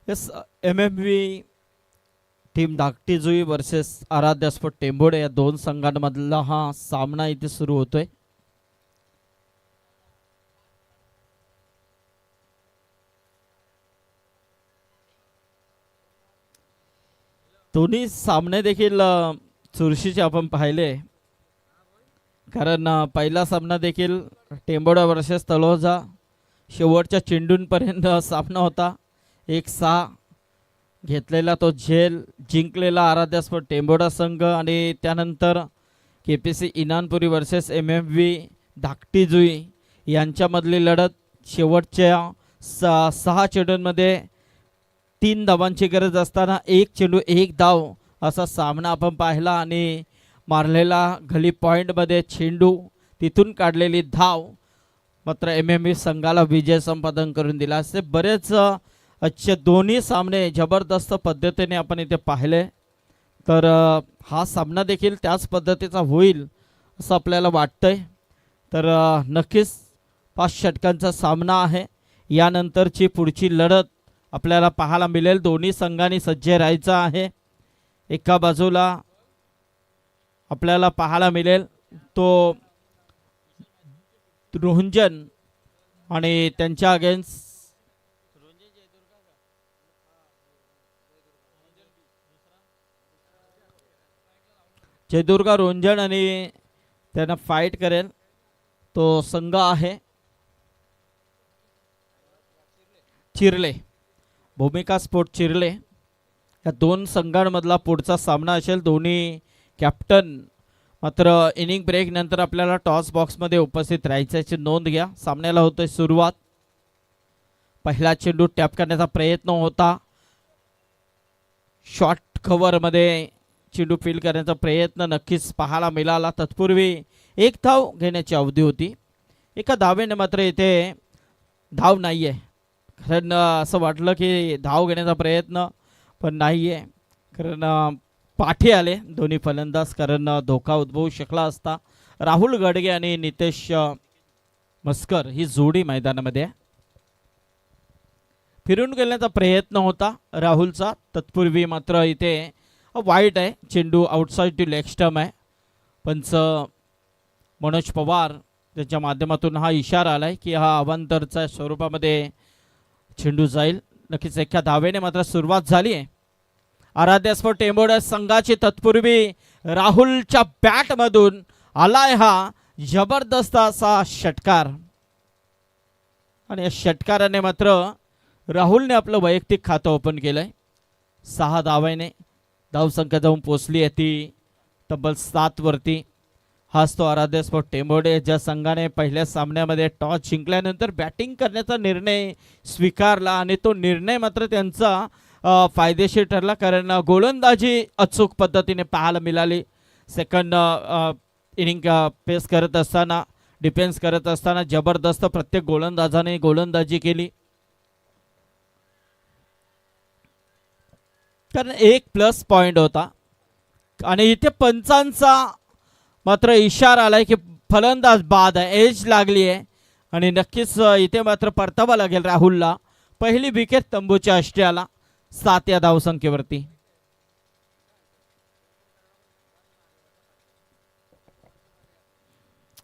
Yes MMV team धाकटी जुई versus Aaradhya sport टेंबोडे या दोन संघांमधला हा सामना इथे सुरू होतोय। दोन्ही सामने देखील चुरशीचे आपण पाहिले, कारण पहिला सामना देखील टेंबोडा वर्सेस तलोजा शेवटच्या चेंडूंपर्यंत सामना होता। 1-6 घेतलेला तो झेल जिंकलेला आराध्या स्पोर्ट टेंबोडा संघ आणि त्यानंतर KPC इनानपुरी वर्सेस MMV धाकटी जुई यांच्यामधली लढत शेवटच्या 6 चेंडूंमध्ये 3 धावांची गरज असताना 1 चेंडू 1 धाव असा सामना आपण पाहिला आणि मारलेला गली पॉइंटमध्ये चेंडू तिथून काढलेली धाव मात्र MMV संघाला विजय संपादन करून दिला। असे बरेच आजचे दोन्ही सामने जबरदस्त पद्धतीने आपण इथे पाहिले, तर हा सामना देखील त्याच पद्धतीचा होईल असं आपल्याला वाटतंय। तर नक्कीच 5 षटकांचा सामना आहे। यानंतरची पुढची लढत आपल्याला पाहायला मिळेल। दोन्ही संघांनी सज्ज राहायचं आहे। एका बाजूला आपल्याला पाहायला मिळेल तो रोहंजन आणि त्यांच्या अगेन्स्ट जयदुर्गा रोंजन आणि त्यांना फाईट करेल तो संघ आहे चिरले, भूमिका स्पोर्ट चिरले। या दोन संघांमधला पुढचा सामना असेल। दोन्ही कॅप्टन मात्र इनिंग ब्रेक नंतर आपल्याला टॉस बॉक्समध्ये उपस्थित राहायची नोंद घ्या। सामन्याला होतोय सुरुवात। पहिला चेंडू टॅप करण्याचा प्रयत्न होता, शॉर्ट कव्हरमध्ये चेंडू फील करण्याचा प्रयत्न नक्कीच पाहायला मिळाला। तत्पूर्वी 1 धाव घेण्याची अवधी होती। एका धावेने मात्र इथे धाव नाही आहे, कारण असं वाटलं की धाव घेण्याचा प्रयत्न पण नाही आहे, कारण पाठी आले दोन्ही फलंदाज, कारण धोका उद्भवू शकला असता। राहुल गडगे आणि नितेश मस्कर ही जोडी मैदानामध्ये फिरून गेल्याचा प्रयत्न होता राहुलचा। तत्पूर्वी मात्र इथे वाईट आहे, चेंडू आउटसाइड टू लेग स्टंप आहे। पंच मनोज पवार त्याच्या माध्यमातून हा इशारा आलाय की हा अवांतरच्या स्वरूपामध्ये चेंडू जाईल। नक्कीच एका धावेने मात्र सुरुवात झाली आहे आराध्या स्पोर्ट टेंबोडा संघाची। तत्पूर्वी राहुलच्या बॅटमधून आलाय हा जबरदस्त असा षटकार आणि या षटकाराने मात्र राहुलने आपलं वैयक्तिक खातं ओपन केलंय। 6 धावाने धावसंख्या जाऊन पोचली आहे ती तब्बल 7 वरती। हाच तो आराध्या स्पोर्ट टेंबोडे ज्या संघाने पहिल्या सामन्यामध्ये टॉस जिंकल्यानंतर बॅटिंग करण्याचा निर्णय स्वीकारला आणि तो निर्णय मात्र त्यांचा फायदेशीर ठरला, कारण गोलंदाजी अचूक पद्धतीने पाहायला मिळाली। सेकंड इनिंग पेस करत असताना, डिफेन्स करत असताना जबरदस्त प्रत्येक गोलंदाजाने गोलंदाजी केली, कारण 1 प्लस पॉइंट होता। आणि इथे पंचांचा मात्र इशारा आलाय की फलंदाज बाद आहे, एज लागली आहे आणि नक्कीच इथे मात्र परतावा लागेल राहुलला। पहिली विकेट तंबूच्या अष्ट्याला 7 या धावसंख्येवरती।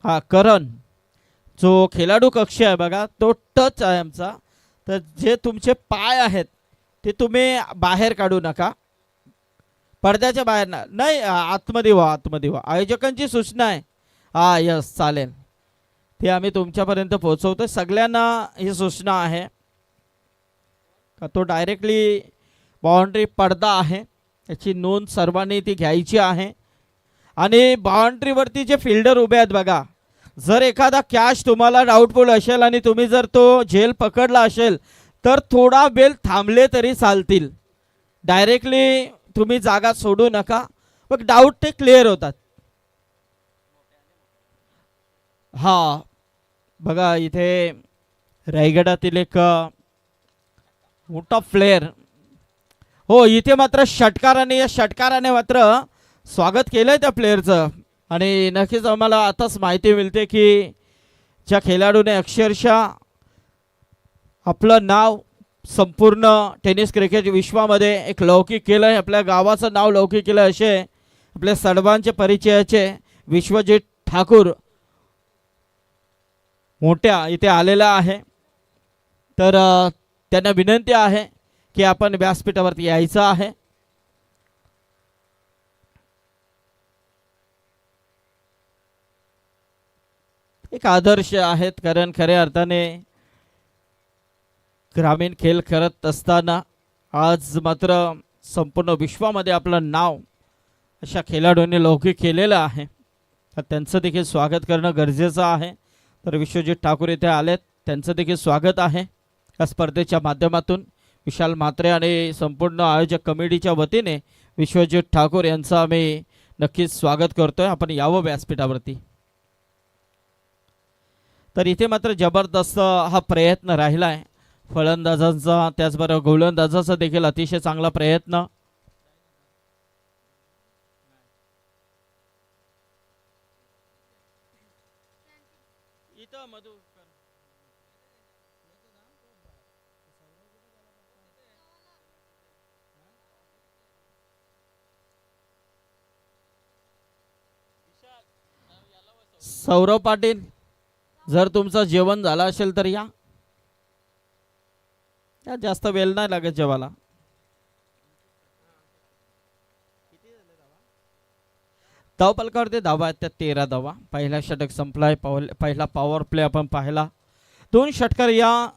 हा करण जो खेळाडू कक्ष आहे बघा, तो टच आहे आमचा, तर जे तुमचे पाय आहेत ते तुम्ही बाहेर काढू नका, पडद्याच्या बाहेर नाही, आतमध्ये व्हा, आतमध्ये व्हा। आयोजकांची सूचना आहे। हा यस चालेल, ते आम्ही तुमच्यापर्यंत पोहोचवतो। सगळ्यांना ही सूचना आहे का तो डायरेक्टली बाउंड्री पडदा आहे, याची नोंद सर्वांनी ती घ्यायची आहे। आणि बाउंड्रीवरती जे फिल्डर उभे आहेत बघा, जर एखादा कॅच तुम्हाला डाऊटफुल असेल आणि तुम्ही जर तो झेल पकडला असेल तर थोडा वेळ थांबले तरी चालतील, डायरेक्टली तुम्ही जागा सोडू नका, मग डाऊट ते क्लिअर होतात। हा बघा इथे रायगडातील एक मोठा प्लेयर, हो इथे मात्र षटकाराने, या षटकाराने मात्र स्वागत केलंय त्या प्लेयरचं। आणि नक्कीच आम्हाला आताच माहिती मिळते की ज्या खेळाडूने अक्षरशः आपलं नाव संपूर्ण टेनिस क्रिकेट विश्वामध्ये एक लौकिक केलं आहे, आपल्या गावाचं नाव लौकिक केलं असे आपल्या सर्वांचे परिचयाचे विश्वजित ठाकूर मोठ्या इथे आलेला आहे. तर त्यांना विनंती आहे की आपण व्यासपीठावरती यायचं आहे. एक आदर्श आहेत, कारण खऱ्या अर्थाने ग्रामीण खेळ करत असताना आज मात्र संपूर्ण विश्वामध्ये आपलं नाव अशा खेळाडूंनी लौकिक केलेलं आहे. तर त्यांचं देखील स्वागत करणं गरजेचं आहे. तर विश्वजित ठाकूर इथे आलेत, त्यांचं देखील स्वागत आहे या स्पर्धेच्या माध्यमातून. विशाल म्हात्रे आणि संपूर्ण आयोजक कमिटीच्या वतीने विश्वजित ठाकूर यांचं आम्ही नक्कीच स्वागत करतोय. आपण यावं व्यासपीठावरती. तर इथे मात्र जबरदस्त हा प्रयत्न राहिला आहे फलंदाजांचा, त्याचबरोबर गोलंदाजाचा देखील अतिशय चांगला प्रयत्न. सौरव पाटील, जर तुमचं जेवण झालं असेल तर या. जास्त वेळ नाही लागत जेवायला. धावपलकावरती धावा आहेत त्या 13 धावा. पहिला षटक संपलाय, पहिला पॉवर प्ले आपण पाहिला. 2 षटकार या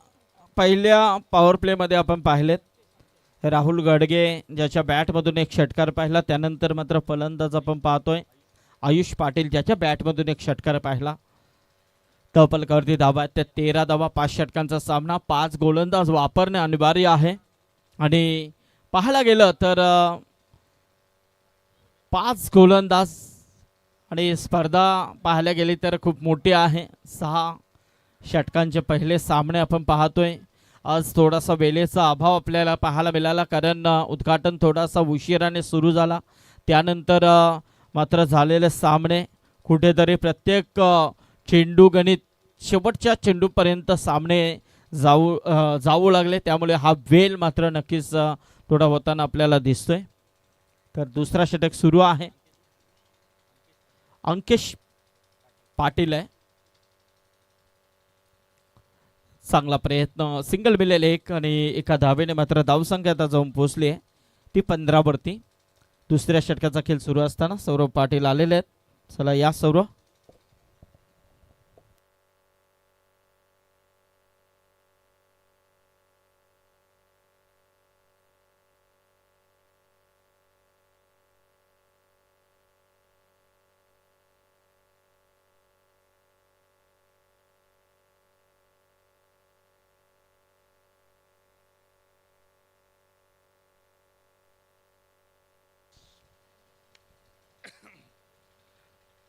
पहिल्या पॉवर प्ले मध्ये आपण पाहिलेत. राहुल गडगे ज्याच्या बॅटमधून एक षटकार पाहिला, त्यानंतर मात्र फलंदाज आपण पाहतोय आयुष पाटील ज्याच्या बॅटमधून एक षटकार पाहिला. धावपलकावरती धावा आहेत त्या 13 धावा. 5 षटकांचा सामना, 5 गोलंदाज वापरणे अनिवार्य आहे. आणि पाहायला गेलं तर 5 गोलंदाज आणि स्पर्धा पाहायला गेली तर खूप मोठी आहे. 6 षटकांचे पहिले सामने आपण पाहतोय. आज थोडासा वेळेचा अभाव आपल्याला पाहायला मिळाला, कारण उद्घाटन थोडासा उशिराने सुरू झाला. त्यानंतर मात्र झालेले सामने कुठेतरी प्रत्येक चेंडू गणित शेवटच्या चेंडूपर्यंत सामने जाऊ लागले. त्यामुळे हा वेळ मात्र नक्कीच थोडा होताना आपल्याला दिसतोय. तर दुसरा षटक सुरू आहे. अंकेश पाटील आहे, चांगला प्रयत्न, सिंगल मिळेल एक, आणि एका धावेने मात्र धावसंख्या आता जाऊन पोहोचली आहे ती 15 वरती. दुसऱ्या षटकाचा खेळ सुरू असताना सौरव पाटील आलेले आहेत. चला या सौरव.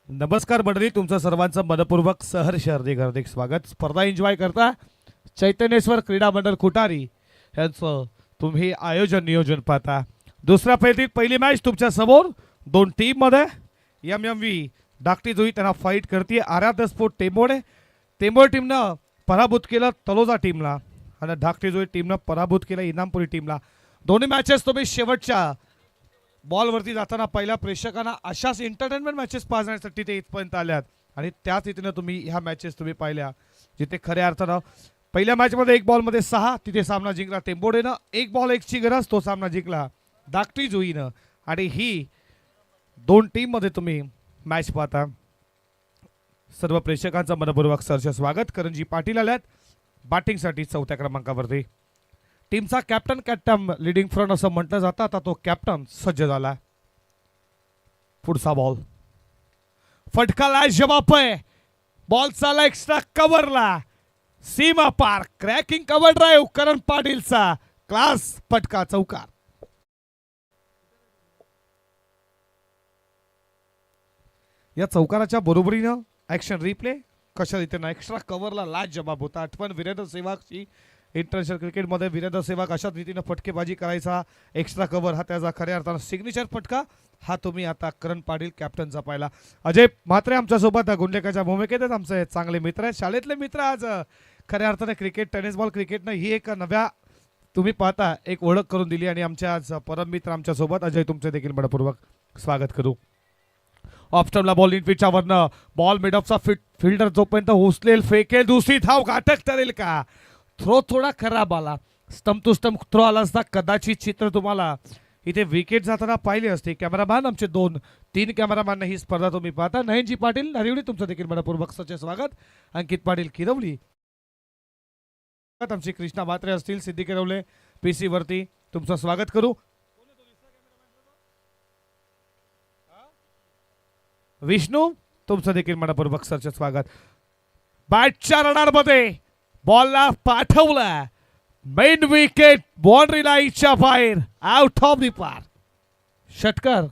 नमस्कार मंडळी, तुमचं सर्वांचं मनपूर्वक सहर्ष हार्दिक स्वागत. स्पर्धा एन्जॉय करता चैतन्येश्वर क्रीडा मंडळ खुटारी यांचं तुम्ही आयोजन नियोजन पाहता. दुसऱ्या फेरीत पहिली मॅच तुमच्या समोर 2 टीम मध्ये. MMV धाकटी जुई त्यांना फाईट करते. आराध्य स्पोर्ट टेंबोडे टीमनं पराभूत केलं तलोजा टीमला, आणि धाकटी जुई टीमनं पराभूत केलं इनामपुरी टीमला. दोन्ही मॅचेस तुम्ही शेवटच्या बॉलवरती जाताना पहिल्या प्रेक्षकांना अशाच एंटरटेनमेंट मॅचेस पाहण्यासाठी ते इथपर्यंत आल्यात, आणि त्याच रीतीनं तुम्ही ह्या मॅचेस तुम्ही पाहिल्या, जिथे खऱ्या अर्थानं पहिल्या मॅचमध्ये 1 बॉलमध्ये 6 तिथे सामना जिंकला टेंबोडेनं. 1 बॉल 1 ची गरज तो सामना जिंकला धाकटी जुईनं. आणि ही 2 टीममध्ये तुम्ही मॅच पाहता. सर्व प्रेक्षकांचं मनपूर्वक सहर्ष स्वागत. करंजी पाटील आल्यात बॅटिंगसाठी 4थ्या क्रमांकावरती. टीमचा कॅप्टन लीडिंग फ्रंट असं म्हटलं जातं. आता तो कॅप्टन सज्ज झाला. पुढचा बॉल फटकाला जवाब आहे. बॉल चाला एक्स्ट्रा कव्हरला, सीमा पार, क्रॅकिंग कव्हर ड्राईव्ह करण पाटीलचा क्लास फटका, चौकार. या चौकाराच्या बरोबरीनं ऍक्शन रिप्ले कशा रीतीनं एक्स्ट्रा कव्हरला लाज जवाब होता. आठवण वीरेंद्र सेहवागची इंटरनॅशनल क्रिकेटमध्ये. वीरेंद्र सेहवाग अशाच रीतीनं फटकेबाजी करायचा. एक्स्ट्रा कव्हर हा त्याचा खऱ्या अर्थानं सिग्नेचर फटका. हा तुम्ही आता करण पाटील कॅप्टनचा पाहिला. अजय म्हात्रे आमच्यासोबत गुंडेकाच्या भूमिकेतच आमचे चांगले मित्र आहेत, शाळेतले मित्र. आज खऱ्या अर्थाने क्रिकेट, टेनिस बॉल क्रिकेटनं ही एक नव्या तुम्ही पाहता एक ओळख करून दिली आणि आमच्या आज परम मित्र आमच्या सोबत अजय तुमचे देखील मनपूर्वक स्वागत करू. ऑप्शनला बॉल इनफिटच्या वरनं बॉल मिडऑफचा फिल्डर जोपर्यंत उचलेल फेकेल दुसरी धाव घातक ठरेल का. थ्रो थोडा खराब आला, स्टंप टू स्टंप थ्रो आला असता कदाचित चित्र तुम्हाला इथे विकेट जाताना पाहिले असते. कॅमेरामॅन आमचे 2-3 कॅमेरामॅन ही स्पर्धा तुम्ही पाहता. नयनजी पाटील नारिवडी तुमचं देखील मनपूर्वक सचे स्वागत. अंकित पाटील किरवली, आमची कृष्णा म्हात्रे असतील सिद्धी किरवले पीसी वरती तुमचं स्वागत करू. विष्णू तुमचं देखील मनपूर्वक सरचे स्वागत. बॅटच्या रडारमध्ये बॉलला पाठवला, मेन विकेट बाउंड्री लाईनच्या बाहेर, आउट ऑफ द पार. षटकार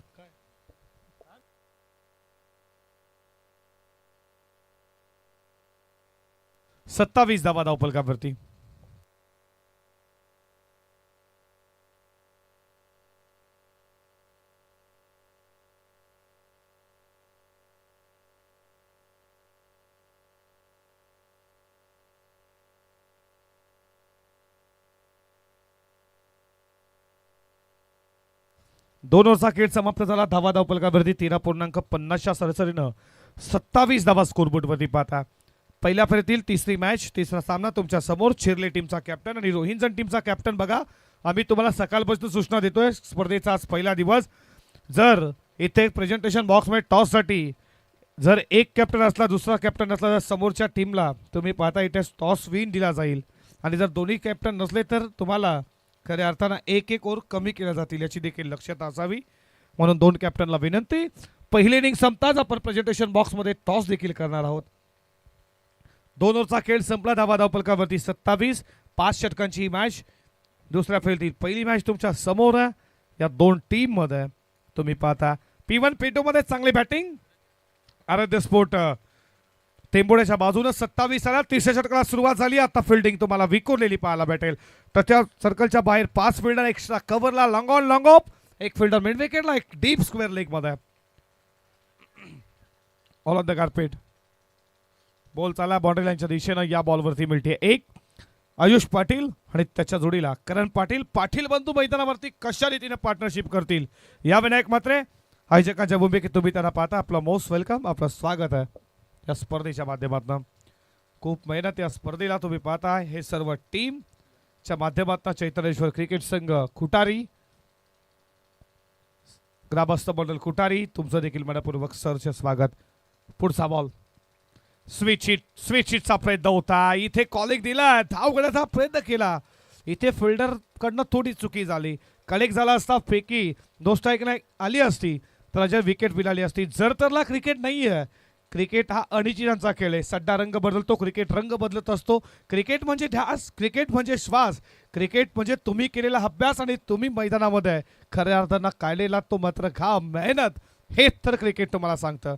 27 धावा धावफलकावरती. दोन ओव्हरचा खेळ समाप्त झाला. धावा धावफलकावरती 13.50च्या सरासरीनं 27 धावा स्कोरबोर्डवरती पाहता. पहिल्या फेरीतील तिसरी मॅच, तिसरा सामना तुमच्या समोर. चिरले टीमचा कॅप्टन आणि रोहिंजन टीमचा कॅप्टन. बघा आम्ही तुम्हाला सकाळपासून सूचना देतोय, स्पर्धेचा आज पहिला दिवस. जर इथे प्रेझेंटेशन बॉक्समध्ये टॉससाठी जर एक कॅप्टन असला दुसरा कॅप्टन असला तर समोरच्या टीमला तुम्ही पाहता इथे टॉस विन दिला जाईल. आणि जर दोन्ही कॅप्टन नसले तर तुम्हाला खऱ्या अर्थानं एक ओव्हर कमी केल्या जातील, याची देखील लक्षात असावी. म्हणून 2 कॅप्टनला विनंती. पहिली इनिंग संपताच आपण प्रेझेंटेशन बॉक्समध्ये टॉस देखील करणार आहोत. 2 ओव्हरचा खेळ संपला. धावा धावफलकावरती 27. 5 षटकांची ही मॅच. दुसऱ्या फेरीतील पहिली मॅच तुमच्या समोर आहे. या 2 टीम मध्ये तुम्ही पाहता P1 P2 मध्ये चांगली बॅटिंग. आराध्य स्पोर्ट टेंबोड्याच्या बाजूने 27 आला. तिसऱ्या षटकाला सुरुवात झाली. आता फिल्डिंग तुम्हाला विखुरलेली पाहायला भेटेल. त्याच्या सर्कलच्या बाहेर 5 फिल्डर एक्स्ट्रा कव्हरला, लॉंग ऑन लॉंग ऑफ. एक फिल्डर मिड विकेटला, एक डीप स्क्वेअर लेग मध्ये. All on the carpet. Ball चालला बाउंड्री लाईनच्या दिशेनं. या बॉलवरती मिळते एक. आयुष पाटील आणि त्याच्या जोडीला करण पाटील. पाटील बंधू मैदानावरती कशा रीतीने पार्टनरशिप करतील या विनायक म्हात्रे आयोजकांच्या भूमिकेत तुम्ही त्यांना पाहता. आपलं मोस्ट वेलकम, आपलं स्वागत आहे या स्पर्धेच्या माध्यमातून. खूप मेहनत या स्पर्धेला तुम्ही पाहता. हे सर्व टीमच्या माध्यमातून चैतन्येश्वर क्रिकेट संघ खुटारी, ग्रामस्थ मंडळ खुटारी तुमचं देखील मनपूर्वक सरचे स्वागत. पुढचा बॉल स्विच हिटचा प्रयत्न होता. इथे कॉलिंग दिला, धाव घेण्याचा प्रयत्न केला. इथे फिल्डर कडनं थोडी चुकी झाली. कलेक्ट झाला असता फेकी दोस्त आली असती तर अजय विकेट मिळाली असती. जर तरला क्रिकेट नाहीये. क्रिकेट हा अनिश्चितांचा खेळ आहे. सड्डा रंग बदलतो, क्रिकेट रंग बदलत असतो. क्रिकेट म्हणजे ध्यास, क्रिकेट म्हणजे श्वास, क्रिकेट म्हणजे तुम्ही केलेला अभ्यास आणि तुम्ही मैदानामध्ये खऱ्या अर्थानं काढलेला तो मात्र घाम, मेहनत, हेच तर क्रिकेट तुम्हाला सांगतं.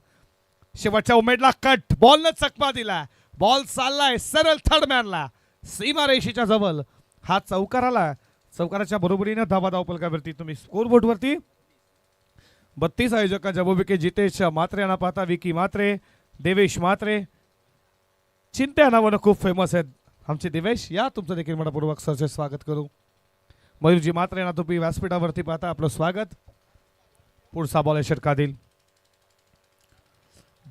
शेवटच्या उमेदला कट बॉलनं चकमा दिला. बॉल चाललाय सरळ थर्ड मॅनला, सीमा रेषेच्या जवळ. हा चौकार आला. चौकाराच्या बरोबरीनं धावा धावफलकावरती तुम्ही स्कोरबोर्डवरती 32 आयोजकांच्या भूमिकेत जितेश म्हात्रे यांना पाहता. विकी म्हात्रे, देवेश म्हात्रे, चिंत्या नावानं खूप फेमस आहेत आमचे देवेश. या तुमचं देखील मनपूर्वक सरचे स्वागत करू. मयूरजी म्हात्रे यांना तुम्ही व्यासपीठावरती पाहता. आपलं स्वागत. पुढचा बॉल आहे षटकातील.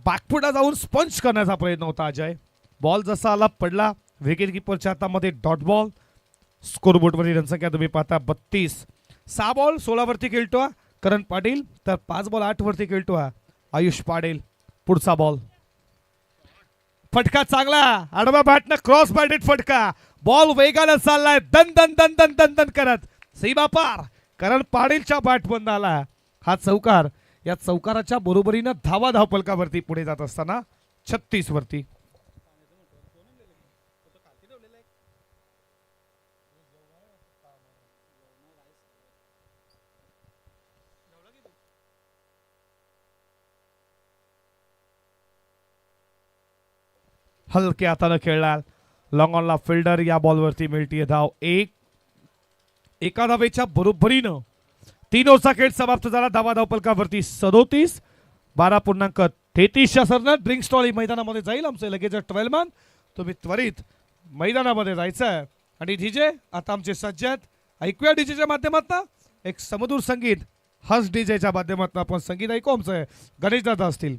बॅकफुटला जाऊन स्पंच करण्याचा प्रयत्न होता अजय. बॉल जसा आला पडला. विकेट किपरच्या हातामध्ये डॉट बॉल. स्कोरबोर्डवरील रनसंख्या तुम्ही पाहता 32. 6 बॉल 16 वरती खेळतो करण पाटील, तर 5 बॉल 8 वरती खेळतो आयुष पाटील. पुढचा बॉल फटका चांगला. आडवा बॅटनं क्रॉस बॅटेड फटका. बॉल वेगानं चाललाय दन दन दन दन दन दन करत सीमा पार. करण पाटीलच्या बॅट बंद आला. हा चौकार. या चौकाराच्या बरोबरीनं धावा धावफलकावरती पुढे जात असताना 36 वरती. हलके हातानं खेळला. लॉंग ऑनला फिल्डर. या बॉलवरती मिळते धाव एक. एका धावेच्या बरोबरीनं 3 ओव्हरचा खेळ समाप्त झाला. धावा धावफलकावरती 37. 12.33च्या सरनं ड्रिंक स्टॉल मैदानामध्ये जाईल. आमचे लगेच 12 मॅन तुम्ही त्वरित मैदानामध्ये जायचं आहे आणि डीजे आता आमचे सज्ज आहेत. ऐकूया डीजेच्या माध्यमातून एक समधूर संगीत. हस डीजेच्या माध्यमातून आपण संगीत ऐकू. आमचं गणेश दादा असतील.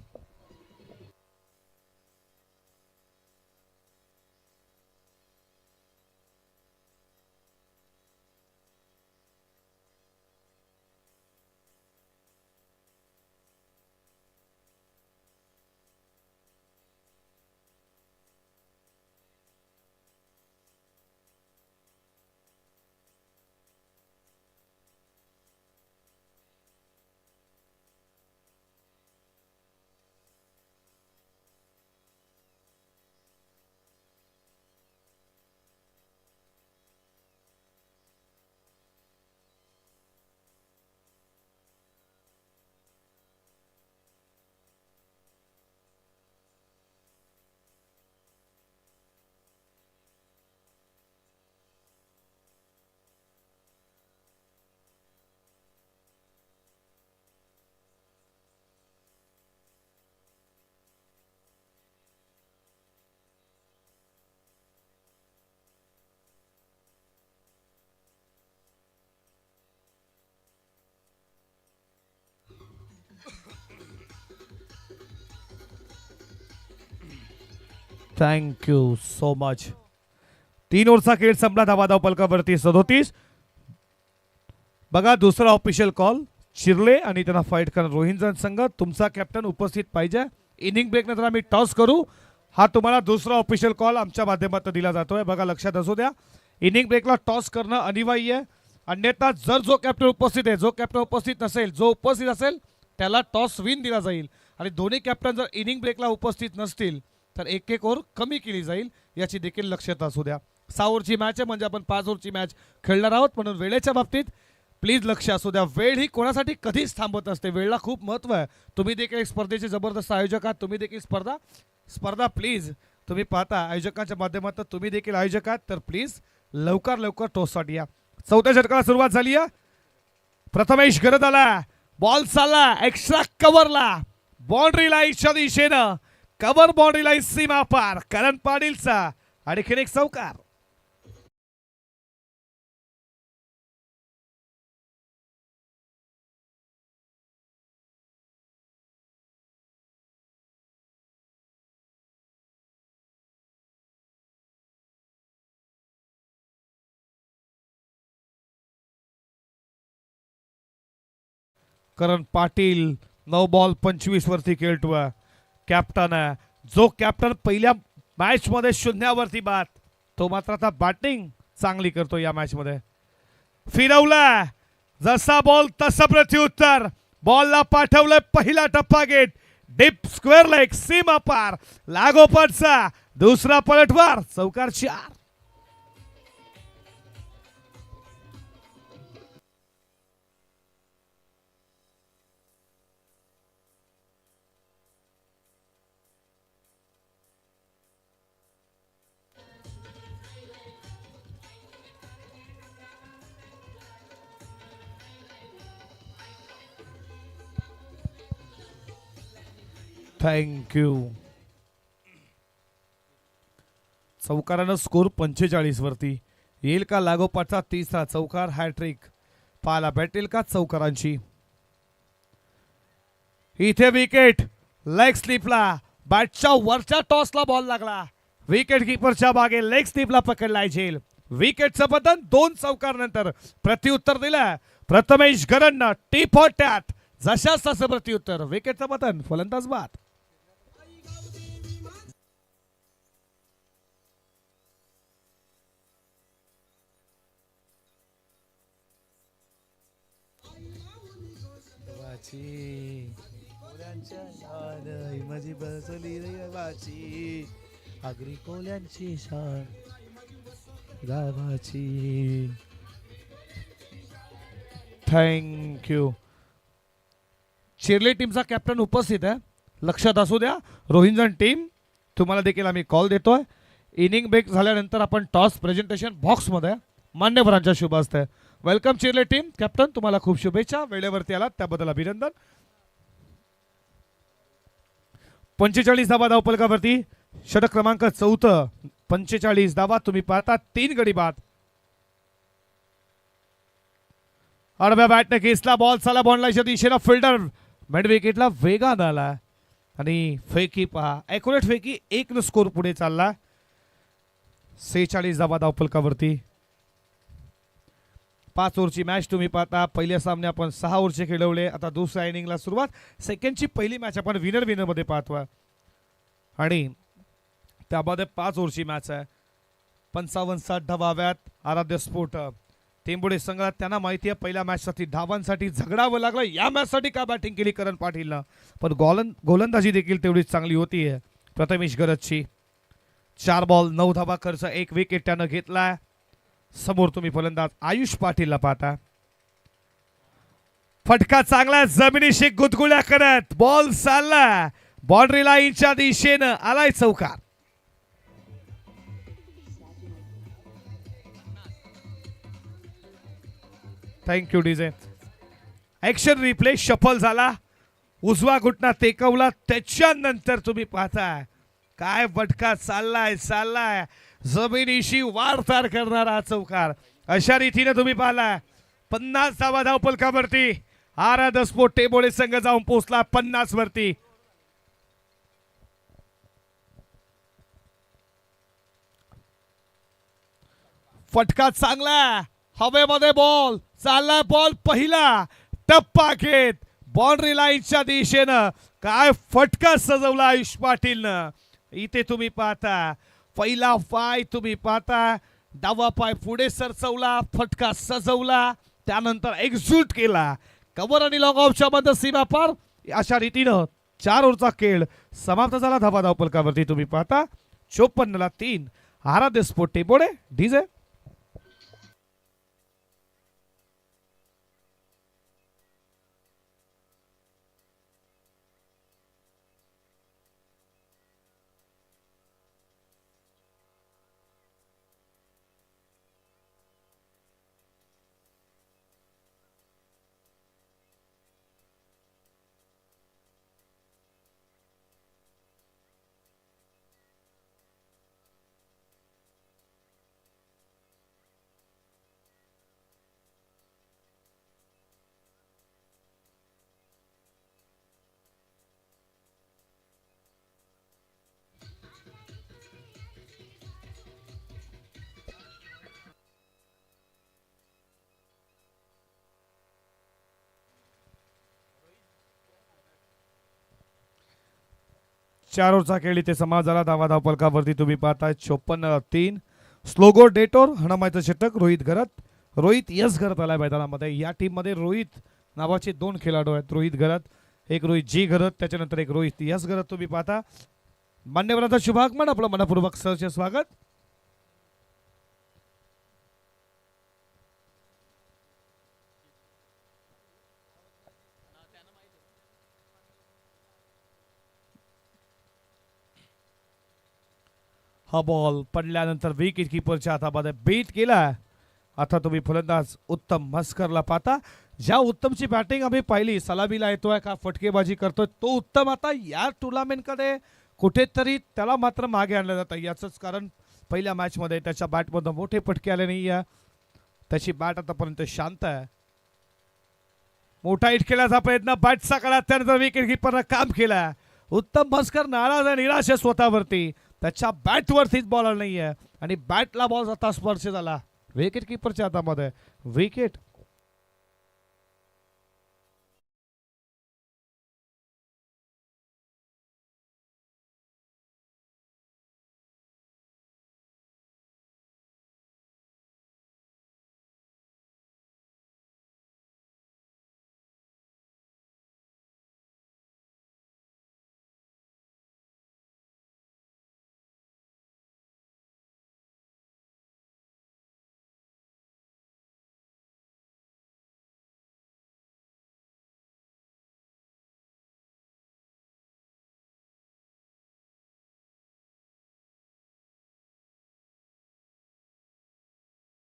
Thank you so much. 3 ओव्हरचा खेळ संपला. धावाधाव पलकावरती 37. बघा दुसरा ऑफिशियल कॉल. चिरले आणि त्यांना फाईट करणार रोहिंजन संघ. तुमचा कॅप्टन उपस्थित पाहिजे. इनिंग ब्रेक नंतर आम्ही टॉस करू. हा तुम्हाला दुसरा ऑफिशियल कॉल आमच्या माध्यमातून दिला जातोय. बघा लक्षात असू द्या, इनिंग ब्रेकला टॉस करणं अनिवार्य आहे. अन्यथा जर जो कॅप्टन उपस्थित आहे, जो कॅप्टन उपस्थित नसेल, जो उपस्थित असेल त्याला टॉस विन दिला जाईल. आणि दोन्ही कॅप्टन जर इनिंग ब्रेकला उपस्थित नसतील तर एक एक ओव्हर कमी केली जाईल. याची देखील लक्षात असू द्या. 6 ओव्हरची मॅच आहे म्हणजे आपण 5 ओव्हरची मॅच खेळणार आहोत. म्हणून वेळेच्या बाबतीत प्लीज लक्ष असू द्या. वेळ ही कोणासाठी कधीच थांबत नसते. वेळेला खूप महत्त्व आहे. तुम्ही देखील एक स्पर्धेचे जबरदस्त आयोजक आहात. तुम्ही देखील स्पर्धा प्लीज तुम्ही पाहता आयोजकांच्या माध्यमातून. तुम्ही देखील आयोजक आहात तर प्लीज लवकर टॉससाठी या. 4थ्या षटकाला सुरुवात झाली आहे. प्रथमेश गरज आला. बॉल चालला एक्स्ट्रा कव्हरला. बाउंड्री लाईनच्या दिशेनं कव्हर. बाउंड्री लाईन सीमा पार. करण पाटीलचा आणखीन एक चौकार. करण पाटील 9 बॉल 25 वरती खेळतोय. कॅप्टन आहे. जो कॅप्टन पहिल्या मॅच मध्ये शून्यावरती बाद, तो मात्र आता बॅटिंग चांगली करतो या मॅच मध्ये. फिरवला जसा बॉल तसा प्रत्युत्तर. बॉलला पाठवलंय पहिला टप्पा गेट. डीप स्क्वेअर लेग सीमा पार. लागोपाठचा दुसरा पलटवार. चौकार 4. थँक्यू. चौकारानं स्कोर 45 वरती. येईल का लागोपाठचा तिसरा चौकार हॅट्रिक. पाहायला भेटेल का चौकारांची. इथे विकेट लेग स्लिपला. बॅटच्या वरच्या टॉसला बॉल लागला. विकेट किपरच्या मागे लेग स्लिपला पकडलाय झेल. विकेटचं बदन 2 चौकार नंतर प्रत्युत्तर दिलं प्रथमेश गरजनं. टीप टॅट जशाच तसं प्रत्युत्तर. विकेटचं बदन फलंदाज बाद. माझी बसली वाची आगरी कोल्यांची शान गावाची. थँक्यू. चिरले टीमचा कॅप्टन उपस्थित आहे. लक्षात असू द्या रोहिंजन टीम तुम्हाला देखील आम्ही कॉल देतोय. इनिंग ब्रेक झाल्यानंतर आपण टॉस प्रेझेंटेशन बॉक्समध्ये मान्यवरांच्या शुभ असते. Welcome Chirle team. कॅप्टन तुम्हाला खूप शुभेच्छा. वेळेवरती आलात त्याबद्दल अभिनंदन. 45 धावा धावपलकावरती. षटक क्रमांक 4. 45 धावा. तुम्ही पाहता 3 गडी बाद. आडव्या बॅटने घेतला बॉल, चला बॉन्डलाच्या दिशेनं फिल्डर मिड विकेटला वेगानं आला आणि फेकी पहा, ॲक्युरेट फेकी, 1 स्कोर पुढे चालला. 46 धावा धावफलकावरती. 5 ओव्हरची मॅच तुम्ही पाहता. पहिल्या सामने आपण 6 ओव्हरचे खेळवले. आता दुसऱ्या इनिंगला सुरुवात. सेकंडची पहिली मॅच आपण विनर मध्ये पाहतो आणि त्यामध्ये 5 ओव्हरची मॅच आहे. 55-60 धावा हव्यात. आराध्य स्फोट टेंबोडे संघात त्यांना माहिती आहे पहिल्या मॅचसाठी धावांसाठी झगडावं लागलं. या मॅचसाठी का बॅटिंग केली करण पाटीलनं, पण गोलंदाजी देखील तेवढीच चांगली होती प्रथमेश गरजची. 4 बॉल 9 धावा खर्च, 1 विकेट त्यानं घेतलाय. समोर तुम्ही फलंदाज आयुष पाटीलला पाहता. फटका चांगला जमिनीशी गुदगुल्या करत बॉल चालला बाउंड्री लाईनच्या दिशेनं, आलाय चौकार. Thank you DJ. Action replay shuffle झाला, उजवा घुटना टेकवला, त्याच्यानंतर तुम्ही पाहताय काय फटका चाललाय जमिनीशी वारतार करणारा चौकार. अशा रीतीने तुम्ही पाहिला 50 धावा धावफलकावरती. आराध्य स्फोट टेंबोडे संघ जाऊन पोहोचला 50 वरती. फटका चांगला, हवेमध्ये बॉल चालला, बॉल पहिला टप्पा घेत बाउंड्री लाईनच्या दिशेनं. काय फटका सजवला आयुष पाटीलनं. इथे तुम्ही पाहता पहिला पाय तुम्ही पाहता, डावा पाय पुढे सरचवला, फटका सजवला, त्यानंतर एक्झूट केला. कव्हर आणि लॉंग ऑफच्या मध्ये सीमा पार. अशा रीतीनं 4 ओव्हरचा खेळ समाप्त झाला. धावा धावफलकावरती तुम्ही पाहता 54-3. आराध्य स्फोट टेंबोडे डीजे. चार ओव्हरचा खेळ इथे समाप्त झाला. धावा धावफलकावरती तुम्ही पाहताय 54-3. स्लोगो डेटोर हणमायचं षटक रोहित घरत. रोहित यस घरत आलाय मैदानामध्ये. या टीम मध्ये रोहित नावाचे 2 खेळाडू आहेत. रोहित घरत, एक रोहित जी घरत, त्याच्यानंतर एक रोहित यस घरत तुम्ही पाहता. मान्यवरांचा शुभागमन, आपलं मनपूर्वक सहर्ष स्वागत. हा बॉल पडल्यानंतर विकेट किपरच्या हातामध्ये बीट केला. आता तुम्ही फलंदाज उत्तम मस्करला पाहता. ज्या उत्तमची बॅटिंग आम्ही पाहिली, सलामीला येतोय का फटकेबाजी करतोय, तो उत्तम आता या टुर्नामेंटकडे कुठेतरी त्याला मात्र मागे आणलं जातं. याचंच कारण पहिल्या मॅचमध्ये त्याच्या बॅटमध्ये मोठे फटके आले नाही. त्याची बॅट आतापर्यंत शांत आहे. मोठा हिट खेळण्याचा प्रयत्न बॅटचा काळात, त्यानंतर विकेट किपरनं काम केला. उत्तम मस्कर नाराज आणि निराश आहे स्वतःवरती. त्याच्या बॅटवरतीच बॉल नाही आहे आणि बॅटला बॉल आता स्पर्श झाला. विकेट किपरच्या हातामध्ये विकेट.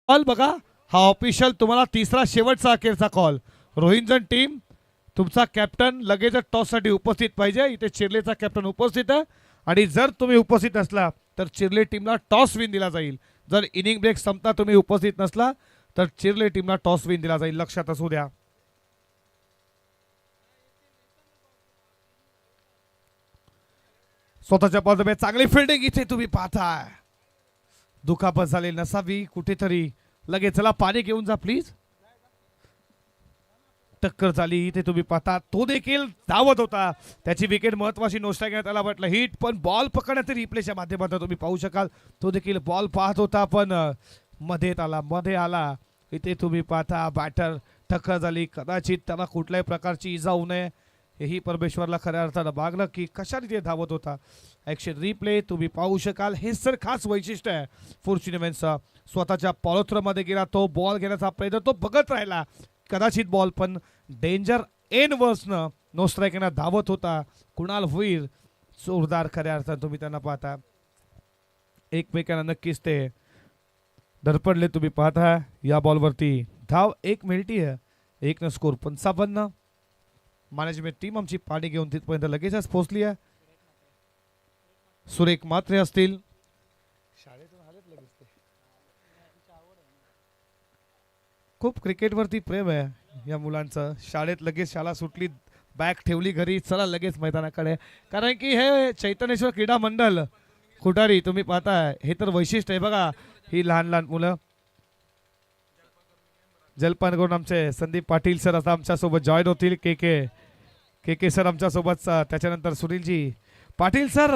कॉल बघा, हा ऑफिशियल तुम्हाला तिसरा शेवटचा अखेरचा कॉल. रोहिंजन टीम तुमचा कॅप्टन लगेच टॉससाठी उपस्थित पाहिजे. इथे चिर्लेचा कॅप्टन उपस्थित आहे आणि जर तुम्ही उपस्थित असला तर चिर्ले टीमला टॉस विन दिला जाईल. जर इनिंग ब्रेक संपता तुम्ही उपस्थित नसला तर चिरले टीमला टॉस विन दिला जाईल, लक्षात असू द्या. स्वतःच्या बॉलमध्ये चांगली फिल्डिंग इथे तुम्ही पाहताय. दुखापत झाली नसावी कुठेतरी. लगेच चला पाणी घेऊन जा प्लीज. टक्कर झाली इथे तुम्ही पाहता. तो देखील धावत होता. त्याची विकेट महत्वाची नोस्टा घेण्यात आला, म्हटलं हिट, पण बॉल पकडण्यात रिप्लेच्या माध्यमातून तुम्ही पाहू शकाल. तो देखील बॉल पाहत होता पण मध्ये आला. इथे तुम्ही पाहता बॅटर टक्कर झाली. कदाचित त्याला कुठल्याही प्रकारची इजा होऊ नये हेही परमेश्वरला खऱ्या अर्थानं मागलं की कशा रीती धावत होता. ॲक्शन रिप्ले तुम्ही पाहू शकाल. हे सर खास वैशिष्ट्य आहे फॉर्च्युन इव्हेंट्सचं. स्वतःच्या पॉलोथ्रोमध्ये गेला, तो बॉल घेण्याचा प्रयत्न, तो बघत राहिला. कदाचित बॉल पण डेंजर एन वर्सनं नो स्ट्राईकनं धावत होता. कुणाल भुईर जोरदार खऱ्या अर्थानं तुम्ही त्यांना पाहता. एकमेकांना नक्कीच ते धडपडले तुम्ही पाहता. या बॉलवरती धाव 1 मिळती आहे, 1 न स्कोर 55. मॅनेजमेंट टीम आमची पाणी घेऊन तिथपर्यंत लगेचच पोहोचली आहे. सुरेख मात्रे असतील. खूप क्रिकेटवरती प्रेम आहे या मुलांचं. शाळेत लगेच शाळा सुटली, बॅग ठेवली घरी, चला लगेच मैदानाकडे. कारण की हे चैतन्येश्वर क्रीडा मंडळ खुटारी तुम्ही पाहताय, हे तर वैशिष्ट्य आहे बघा. ही लहान लहान मुलं जलपान करून आमचे संदीप पाटील सर आता आमच्यासोबत जॉईन होतील. के के सर आमच्यासोबत, त्याच्यानंतर सुनीलजी पाटील सर.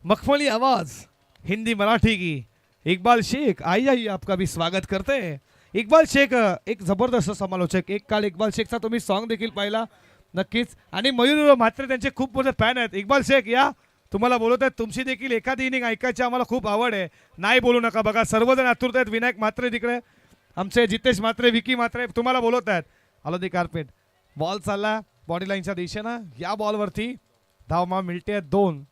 मखमली आवाज हिंदी मराठी की इकबाल शेख आई आई आपका भी स्वागत करते हैं. इकबाल शेख एक जबरदस्त समालोचक. एक काळ इकबाल शेखचा तुम्ही सॉन्ग देखील पाहिला नक्कीच. आणि मयूर म्हात्रे त्यांचे खूप मोठे फॅन आहेत. इकबाल शेख या, तुम्हाला बोलत आहेत. तुमची देखील एखादी इनिंग ऐकायची आम्हाला खूप आवड आहे. नाही बोलू नका बघा, सर्वजण आतुरत आहेत. विनायक म्हात्रे तिकडे, आमचे जितेश म्हात्रे, विकी म्हात्रे तुम्हाला बोलत आहेत. आलो दी कार्पेट. बॉल चालला बॉडी लाईनच्या दिशेनं. या बॉलवरती धावमा मिळते 2.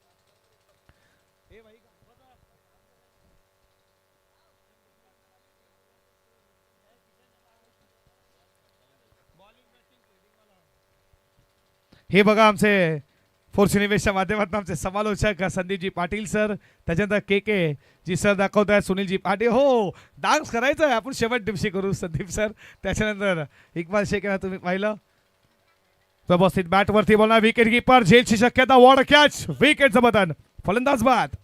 हे बघा आमचे फॉर्च्युन इव्हेंट्सच्या माध्यमातून आमचे समालोचक संदीपजी पाटील सर, त्याच्यानंतर के जी सर दाखवत आहेत, सुनीलजी पाटील. हो, डान्स करायचा आहे आपण शेवट दिवशी करू संदीप सर. त्याच्यानंतर इकबाल शेख यांना तुम्ही पाहिलं व्यवस्थित बॅटवरती बोलणार. विकेट कीपर झेलची शक्यता. वॉर्ड कॅच, विकेटचं बटन, फलंदाज बाद.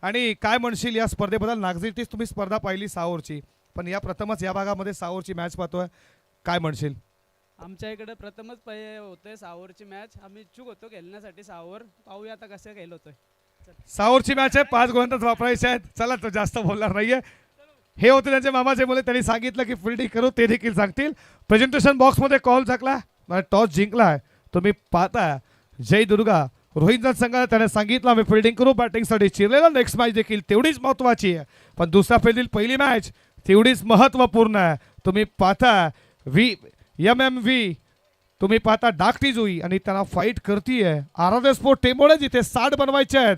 आणि काय म्हणशील या स्पर्धेबद्दल? नागझीरतीच तुम्ही स्पर्धा पाहिली 6 ओव्हरची, पण या प्रथमच या भागामध्ये 6 ओव्हरची मॅच पाहतोय, काय म्हणशील? आमच्या इकडे प्रथमच होतोय 6 ओव्हरची मॅच. आम्ही इच्छुक होतो खेळण्यासाठी 6 ओव्हर. पाहूया आता कसं खेळ होतोय. 6 ओव्हरची मॅच आहे, 5 गोलंदाज वापरायचे आहेत. चला, तो जास्त बोलणार नाहीये. हे होते त्यांचे मामाचे मुले, त्यांनी सांगितलं की फिल्डिंग करू, ते देखील सांगतील. प्रेझेंटेशन बॉक्समध्ये कॉल झाकला, टॉस जिंकलाय. तुम्ही पाहता जय दुर्गा रोहित संघाला त्याने सांगितलं आम्ही फिल्डिंग करू, बॅटिंगसाठी चिरलेला. नेक्स्ट मॅच देखील तेवढीच महत्वाची आहे, पण दुसऱ्या फेरीतील पहिली मॅच तेवढीच महत्वपूर्ण आहे. तुम्ही पाहता MMV, तुम्ही पाहता डाकटी जुई आणि त्यांना फाईट करतीये आराध्य स्पोर्ट टेंबोडे, जिथे 60 बनवायचे आहेत.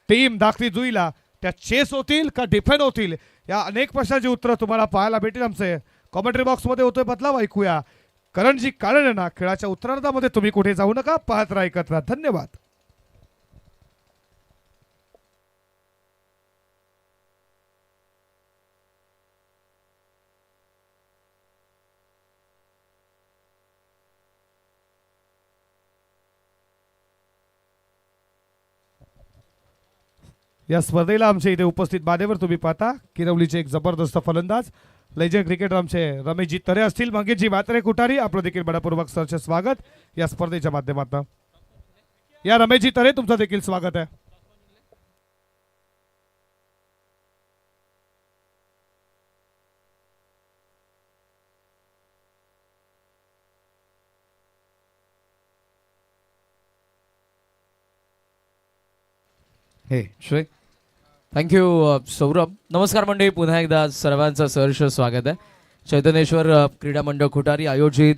टीम डाकटी जुईला त्या चेस होतील का डिफेंड होतील, या अनेक प्रश्नाची उत्तरं तुम्हाला पाहायला भेटेल. आमचे कॉमेंट्री बॉक्समध्ये होतोय बदलाव, ऐकूया. करणजी कारण आहे ना, खेळाच्या उत्तरार्धामध्ये तुम्ही कुठे जाऊ नका, पाहत राहा, ऐकत राहा. धन्यवाद. या स्पर्धेला आमच्या इथे उपस्थित मान्यवर तुम्ही पाहता किरवलीचे एक जबरदस्त फलंदाज लेजंड क्रिकेटर आमचे रमेशजी तरे असतील. मंगेशजी म्हात्रे कुटारी, आपलं देखील मनपूर्वक सरचे स्वागत या स्पर्धेच्या माध्यमातून. या रमेशजी तरे, तुमचं देखील स्वागत आहे. श्रेय थँक्यू सौरभ. नमस्कार मंडळी, पुन्हा एकदा सर्वांचं सहर्ष स्वागत आहे. चैतन्येश्वर क्रीडा मंडळ खुटारी आयोजित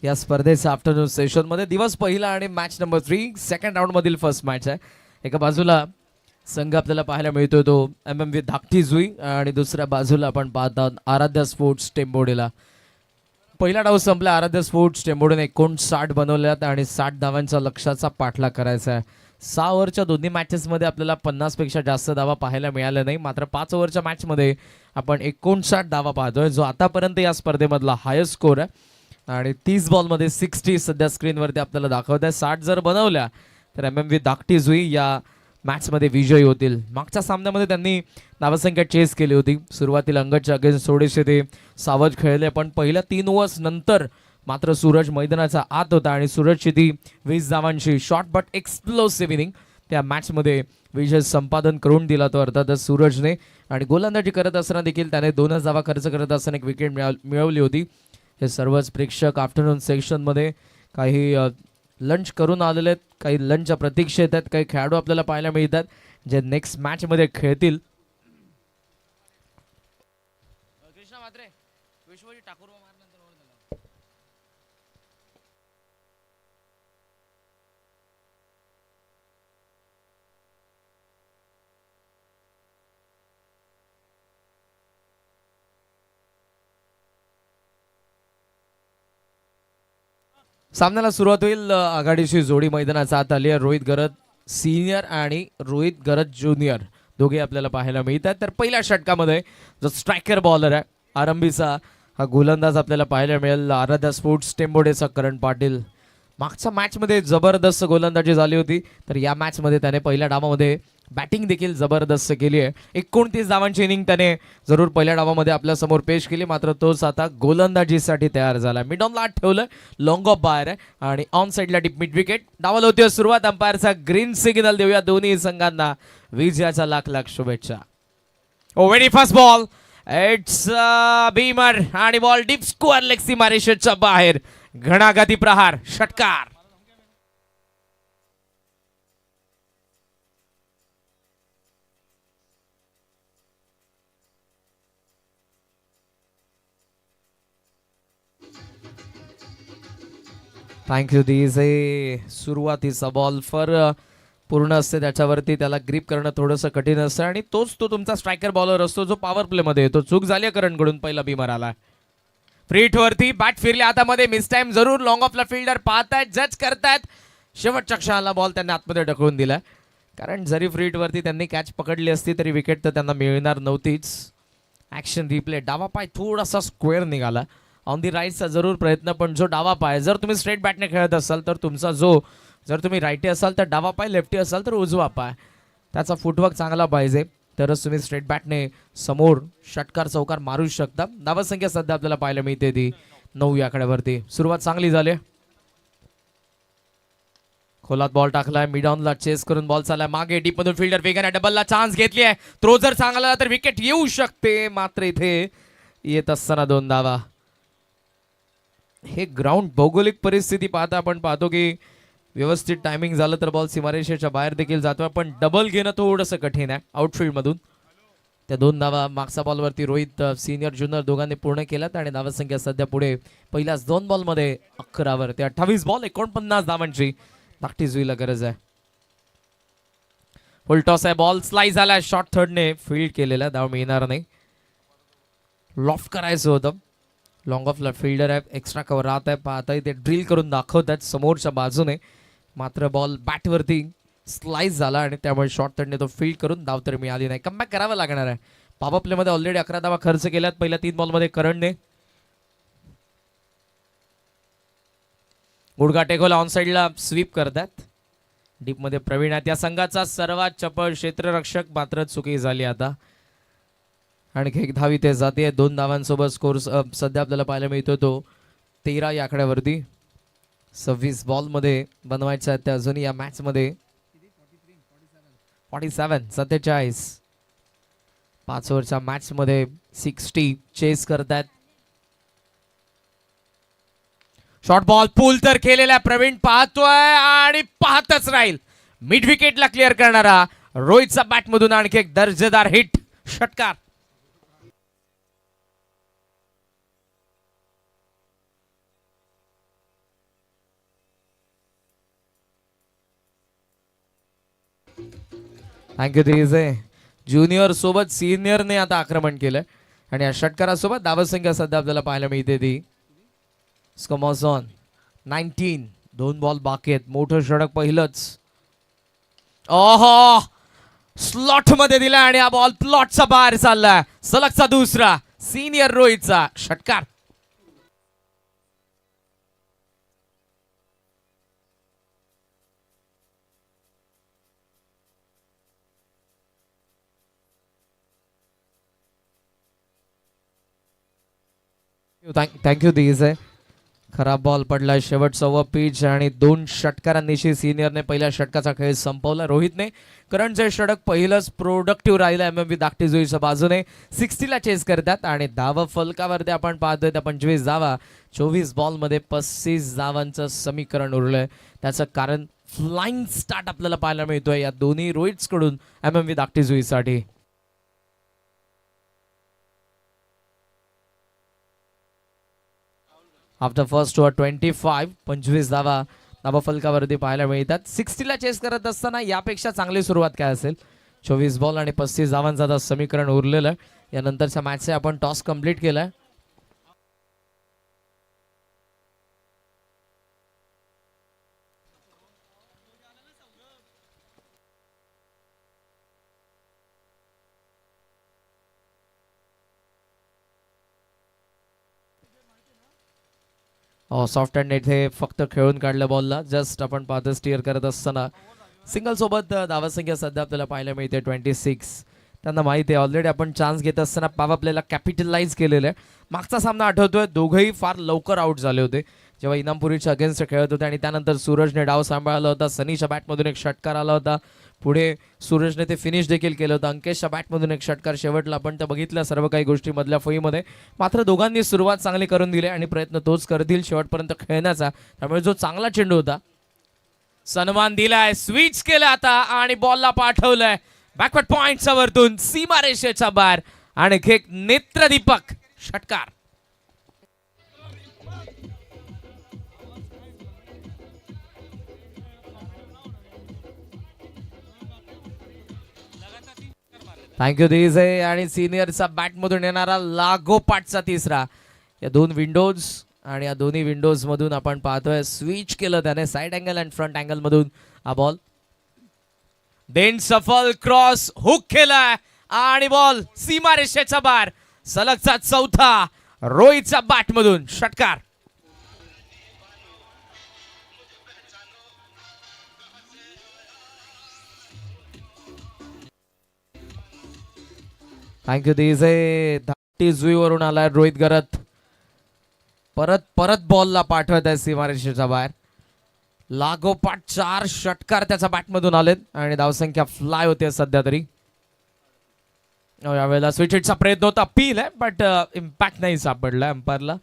या स्पर्धेच्या आफ्टरनून सेशनमध्ये दिवस पहिला आणि मॅच नंबर 3 सेकंड राऊंडमधील फर्स्ट मॅच आहे. एका बाजूला संघ आपल्याला पाहायला मिळतो तो MMV धाकटी जुई आणि दुसऱ्या बाजूला आपण पाहतात आराध्या स्पोर्ट्स टेंबोडेला. पहिला डाव संपला, आराध्या स्पोर्ट्स टेंबोडेने 59 बनवल्यात आणि 60 धावांच्या लक्ष्याचा पाठलाग करायचा आहे. 6 ओव्हरच्या दोन्ही मॅचेसमध्ये आपल्याला 50पेक्षा जास्त धावा पाहायला मिळाल्या नाही, मात्र 5 ओव्हरच्या मॅचमध्ये आपण 59 धावा पाहतोय, जो आतापर्यंत या स्पर्धेमधला हायस्ट स्कोर आहे. आणि 30 बॉलमध्ये 60 सध्या स्क्रीनवरती आपल्याला दाखवत आहे. 60 जर बनवल्या तर MMV धाकटी जुई या मॅचमध्ये विजयी होतील. मागच्या सामन्यामध्ये त्यांनी धावसंख्या चेस केली होती. सुरुवातीला अंगदच्या अगेन्स्ट थोडेसे ते सावध खेळले, पण पहिल्या 3 ओव्हर्स नंतर मात्र सूरज मैदानाचा आत होता आणि सूरजची ती 20 धावांची शॉर्ट बट एक्सप्लोसिव्ह इनिंग त्या मॅचमध्ये विजय संपादन करून दिला तो अर्थातच सूरजने. आणि गोलंदाजी करत असताना देखील त्याने 2 धावा खर्च करत असताना एक विकेट मिळवली होती. हे सर्वच प्रेक्षक आफ्टरनून सेक्शनमध्ये काही लंच करून आलेले आहेत, काही लंचच्या प्रतीक्षेत आहेत, काही खेळाडू आपल्याला पाहायला मिळतात जे नेक्स्ट मॅचमध्ये खेळतील. सामन्याला सुरुवात होईल. आघाडीची जोडी मैदानाचा आत आली आहे. रोहित गरज सिनियर आणि रोहित गरज ज्युनियर दोघे आपल्याला पाहायला मिळतात. तर पहिल्या षटकामध्ये जो स्ट्रायकर बॉलर आहे आरंभीचा हा गोलंदाज आपल्याला पाहायला मिळेल आराध्या स्पोर्ट्स टेंबोडेचा करण पाटील. मागच्या मॅचमध्ये जबरदस्त गोलंदाजी झाली होती, तर या मॅचमध्ये त्याने पहिल्या डावामध्ये बॅटिंग देखील जबरदस्त केली आहे. 29 धावांची इनिंग त्याने जरूर पहिल्या डावामध्ये आपल्या समोर पेश केली, मात्र तोच आता गोलंदाजीसाठी तयार झाला. मिड ऑन लाट ठेवलं, लॉंग ऑफ बाहेर आहे आणि ऑन साईडला डीप मिड विकेट. डावाला होती सुरुवात, अंपायरचा ग्रीन सिग्नल देऊया दोन्ही संघांना. विजयाचा लाख लाख शुभेच्छा. Oh very fast ball, it's beamer आणि बॉल डीप स्क्वेअर लेग सीमा रेषेच्या बाहेर. घणाघाती प्रहार, षटकार. थँक्यू. दिजे सुरुवातीचा बॉल फर पूर्ण असते, त्याच्यावरती त्याला ग्रीप करणं थोडंसं कठीण असतं आणि तोच तो तुमचा स्ट्रायकर बॉलर असतो जो पॉवर प्लेमध्ये येतो. चूक झाली करणकडून, पहिला बीमर आला. फ्रीट वरती बॅट फिरली हातामध्ये, मिस टाइम जरूर. लॉंग ऑफला फिल्डर पाहतायत, जज करतायत. शेवटच्या क्षणाला बॉल त्यांनी आतमध्ये ढकलून दिला, कारण जरी फ्रीट वरती त्यांनी कॅच पकडली असती तरी विकेट तर त्यांना मिळणार नव्हतीच. ॲक्शन रिप्ले, डावा पाय थोडासा स्क्वेअर निघाला. ऑन दी राईटचा जरूर प्रयत्न, पण जो डावा पाय, जर तुम्ही स्ट्रेट बॅटने खेळत असाल तर तुमचा जो, जर तुम्ही राईटी असाल तर डावा पाय, लेफ्टी असाल तर उजवा पाय, त्याचा फुटवर्क चांगला पाहिजे. तरच तुम्ही स्ट्रेट बॅटने समोर षटकार चौकार मारू शकता. धावसंख्या सध्या आपल्याला पाहायला मिळते ती 9 या आकड्यावरती. सुरुवात चांगली झाली. खोलात बॉल टाकलाय, मिड ऑनला चेस करून बॉल चाललाय मागे, डीप मधून फिल्डर वेगाने डबलला चान्स घेतली आहे. थ्रो जर चांगला तर विकेट येऊ शकते, मात्र इथे येत असताना 2 धावा. हे ग्राउंड भौगोलिक परिस्थिती पाहता आपण पाहतो की व्यवस्थित टायमिंग झालं तर बॉल सीमारेषेच्या बाहेर देखील जातोय, पण डबल घेणं थोडंसं कठीण आहे आउटफील्ड मधून. त्या 2 धावा मागच्या बॉलवरती रोहित सिनियर ज्युनियर दोघांनी पूर्ण केल्यात आणि धावसंख्या सध्या पुढे पहिल्याच 2 बॉलमध्ये 11 वर ते 28 बॉल 49 धावांची धाकटी जुईला गरज आहे. फुल टॉस आहे, बॉल स्लाइस झाला, शॉर्ट थर्डने फील्ड केलेला, धाव मिळणार नाही. लॉफ्ट करायचं होतं, लॉंग ऑफला फिल्डर आहे, एक्स्ट्रा कव्हर राहत आहे, पाहताय ते ड्रिल करून दाखवतात समोरच्या बाजूने, मात्र बॉल बॅटवरती स्लाइस झाला आणि त्यामुळे शॉर्ट थर्डने तो फील्ड करून धाव तर मिळाली नाही. कमबॅक करावं लागणार आहे. पॉवर प्लेमध्ये ऑलरेडी 11 धावा खर्च केल्यात पहिल्या 3 बॉलमध्ये करणने. गुडघा टेकोला ऑन साइडला स्वीप करतात. डीप मध्ये प्रवीण आहेत या संघाचा सर्वात चपळ क्षेत्ररक्षक, मात्र चुकी झाली. आता आणखी एक धाव इथे जाते. 2 धावांसोबत स्कोर सध्या आपल्याला पाहायला मिळतो तो 13 या आकड्यावरती. 26 बॉल मध्ये बनवायच्या आहेत त्या अजूनही या मॅच मध्ये. 47 5 ओव्हरच्या मॅच मध्ये 60 चेस करतात. शॉर्ट बॉल पूल तर केलेला प्रवीण पाहतोय आणि पाहतच राहील. मिड विकेटला क्लिअर करणारा रोहितचा बॅट मधून आणखी एक दर्जेदार हिट, षटकार. थँक्यू दिजे. ज्युनियर सोबत सिनियरने आता आक्रमण केलंय आणि या षटकारासोबत धावसंख्या सध्या आपल्याला पाहायला मिळते ती स्कॉमॉझॉन 19. 2 बॉल बाकी आहेत. मोठं षटक पहिलंच. ओहो, स्लॉट मध्ये दिला आणि हा बॉल प्लॉटचा बाहेर चाललाय. सलगचा दुसरा सिनियर रोहितचा षटकार. थँक्यू दिजे. खराब बॉल पडला, शेवटचा पिच आणि 2 षटकारांनिशी सिनियरने पहिल्या षटकाचा खेळ संपवला. रोहितने करणचे षटक पहिलंच प्रोडक्टिव्ह राहिलं. एमएमव्ही धाकटी जुईच्या बाजूने 60 ला चेस करतात आणि धावा फलकावरती आपण पाहतोय त्या 25 धावा 24 बॉल मध्ये 35 धावांचं समीकरण उरलंय. त्याचं कारण फ्लाइंग स्टार्ट आपल्याला पाहायला मिळतोय या दोन्ही रोहित्स कडून एमएमव्ही धाकटी जुईसाठी. आफ्टर फर्स्ट ओव्हर 25 धावा फलकावरती पाहायला मिळतात. 60 ला चेस करत असताना यापेक्षा चांगली सुरुवात काय असेल. 24 बॉल आणि 35 धावांचं आता समीकरण उरलेलं आहे. यानंतरच्या मॅचचे आपण टॉस कंप्लीट केलाय. सॉफ्ट हँड इथे फक्त खेळून काढलं बॉलला. जस्ट आपण पाहतो स्टीअर करत असताना सिंगल सोबत धावसंख्या सध्या आपल्याला पाहायला मिळते 26. त्यांना माहिती आहे ऑलरेडी आपण चान्स घेत असताना पॉवर प्लेला कॅपिटलाइज केलेलं आहे. मागचा सामना आठवतोय, दोघंही फार लवकर आउट झाले होते जेव्हा इनामपुरीच्या अगेन्स्ट खेळत होते आणि त्यानंतर सूरजने डाव सांभाळला होता. सनीच्या बॅटमधून एक षटकार आला होता. पुढे सूरजने ते फिनिश देखील केलं होतं. अंकेशच्या बॅटमधून एक षटकार शेवटला आपण त्या बघितल्या सर्व काही गोष्टी मधल्या फळीमध्ये. मात्र दोघांनी सुरुवात चांगली करून दिली आणि प्रयत्न तोच करतील शेवटपर्यंत खेळण्याचा. त्यामुळे जो चांगला चेंडू होता सन्मान दिलाय, स्विच केला आता आणि बॉलला पाठवलंय बॅकवर्ड पॉइंटच्या वरतून सीमारेषेच्या बाहेर आणि एक नेत्रदीपक षटकार. थँक्यू दिजे. आणि सिनियरचा बॅटमधून येणारा लागोपाठचा तिसरा. या 2 विंडोज आणि या दोन्ही विंडोज मधून आपण पाहतोय स्विच केलं त्याने साइड अँगल आणि फ्रंट अँगल मधून हा बॉल. देन सफल क्रॉस हुक केलाय आणि बॉल सीमारेषेच्या बाहेर. सलगचा चौथा रोहितचा बॅटमधून षटकार. थँक्यू दिजे. धाकटी जुईवरून आलाय रोहित गरत. परत परत बॉलला पाठवत आहे सीमारेषेच्या बाहेर. लागोपाठ 4 षटकार त्याच्या बॅटमधून आलेत आणि धावसंख्या फ्लाय होते सध्या तरी. यावेळेला स्विच हिटचा प्रयत्न होता, अपील आहे बट इम्पॅक्ट नाही सापडला अंपायरला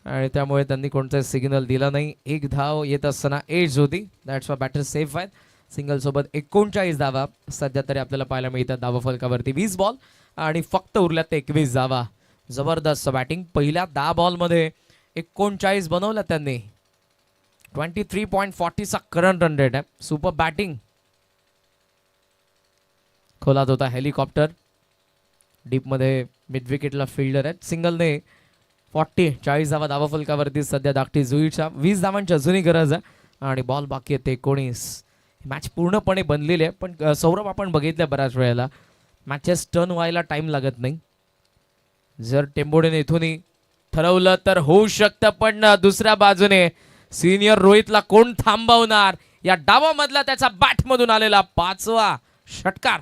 आणि त्यामुळे त्यांनी कोणताही सिग्नल दिला नाही. एक धाव येत असताना एज होती, दॅट्स वाय बॅटर सेफ आहेत. सिंगल सोबत 39 धावा सध्या तरी आपल्याला पाहायला मिळतात धावा फलकावरती. 20 बॉल आणि फक्त उरल्यात 21 धावा. जबरदस्त बॅटिंग. पहिल्या 10 बॉलमध्ये 39 बनवल्या त्यांनी. 23.40चा करंट रन रेट आहे. Super batting. खोलात होता हेलिकॉप्टर. डीपमध्ये मिड विकेटला फिल्डर आहेत. सिंगलने 40 धावा धावा फलकावरती सध्या धाकटी जुईच्या. 20 धावांची अजूनही गरज आहे आणि बॉल बाकी आहेत 19. मॅच पूर्णपणे बनलेली आहे पण सौरभ आपण बघितलं बऱ्याच वेळेला मॅचेस टर्न व्हायला टाइम लागत नाही. जर टेंबोडेने इथूनही ठरवलं तर होऊ शकतं पण दुसऱ्या बाजूने सिनियर रोहितला कोण थांबवणार. या डावामधला त्याचा बॅटमधून आलेला 5वा षटकार.